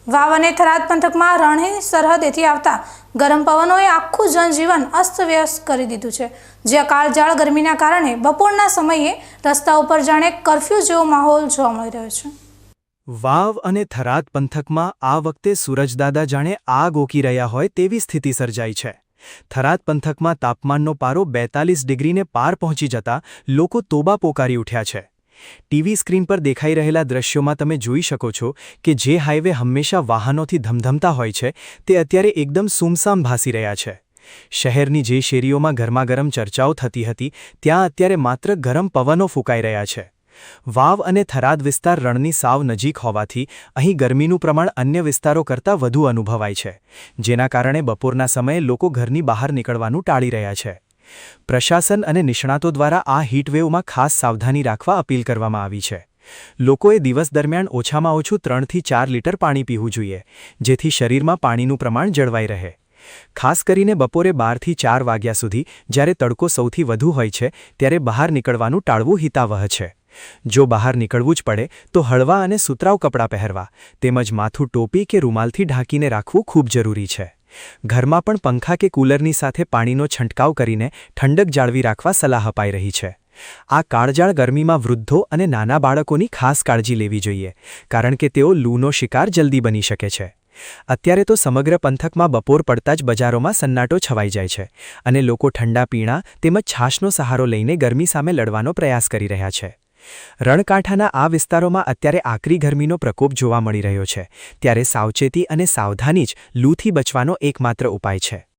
વાવ અને થરાદ પંથકમાં રણની સરહદેથી આવતા ગરમ પવનોએ આખું જનજીવન અસ્તવ્યસ્ત કરી દીધું છે। જ્યાં કાળઝાળ ગરમીના કારણે બપોરના સમયે રસ્તા ઉપર જાણે કર્ફ્યુ જેવો માહોલ જોવા મળી રહ્યો છે। વાવ અને થરાદ પંથકમાં આ વખતે સૂરજદાદા જાણે આગ ઓકી રહ્યા હોય તેવી સ્થિતિ સર્જાઈ છે। થરાદ પંથકમાં તાપમાનનો પારો 42 ડિગ્રીને પાર પહોંચી જતા લોકો તોબા પોકારી ઉઠ્યા છે। ટીવી સ્ક્રીન પર દેખાઈ રહેલા દ્રશ્યોમાં તમે જોઈ શકો છો કે જે હાઈવે હંમેશા વાહનોથી ધમધમતા હોય છે તે અત્યારે એકદમ સૂમસામ ભાસી રહ્યા છે। શહેરની જે શેરીઓમાં ગરમાગરમ ચર્ચાઓ થતી હતી ત્યાં અત્યારે માત્ર ગરમ પવનો ફૂંકાઈ રહ્યા છે। વાવ અને થરાદ વિસ્તાર રણની સાવ નજીક હોવાથી અહીં ગરમીનું પ્રમાણ અન્ય વિસ્તારો કરતાં વધુ અનુભવાય છે, જેના કારણે બપોરના સમયે લોકો ઘરની બહાર નીકળવાનું ટાળી રહ્યા છે। પ્રશાસન અને નિષ્ણાતો દ્વારા આ હીટવેવમાં ખાસ સાવધાની રાખવા અપીલ કરવામાં આવી છે। લોકોએ દિવસ દરમિયાન ઓછામાં ઓછું 3 થી 4 લીટર પાણી પીવું જોઈએ, જેથી શરીરમાં પાણીનું પ્રમાણ જળવાઈ રહે। ખાસ કરીને બપોરે 12 થી 4 વાગ્યા સુધી જ્યારે તડકો સૌથી વધુ હોય છે ત્યારે બહાર નીકળવાનું ટાળવું હિતાવહ છે। જો બહાર નીકળવું જ પડે તો હળવા અને સુતરાઉ કપડાં પહેરવા તેમજ માથું ટોપી કે રૂમાલથી ઢાંકીને રાખવું ખૂબ જરૂરી છે। ઘરમાં પણ પંખા કે કૂલરની સાથે પાણીનો છંટકાવ કરીને ઠંડક જાળવી રાખવા સલાહ અપાઈ રહી છે। આ કાળઝાળ ગરમીમાં વૃદ્ધો અને નાના બાળકોની ખાસ કાળજી લેવી જોઈએ, કારણ કે તેઓ લૂનો શિકાર જલ્દી બની શકે છે। અત્યારે તો સમગ્ર પંથકમાં બપોર પડતા જ બજારોમાં સન્નાટો છવાઈ જાય છે અને લોકો ઠંડા પીણા તેમજ છાશનો સહારો લઈને ગરમી સામે લડવાનો પ્રયાસ કરી રહ્યા છે। રણકાંઠાના આ વિસ્તારોમાં અત્યારે આકરી ગરમીનો પ્રકોપ જોવા મળી રહ્યો છે, ત્યારે સાવચેતી અને સાવધાની જ લૂથી બચવાનો એકમાત્ર ઉપાય છે।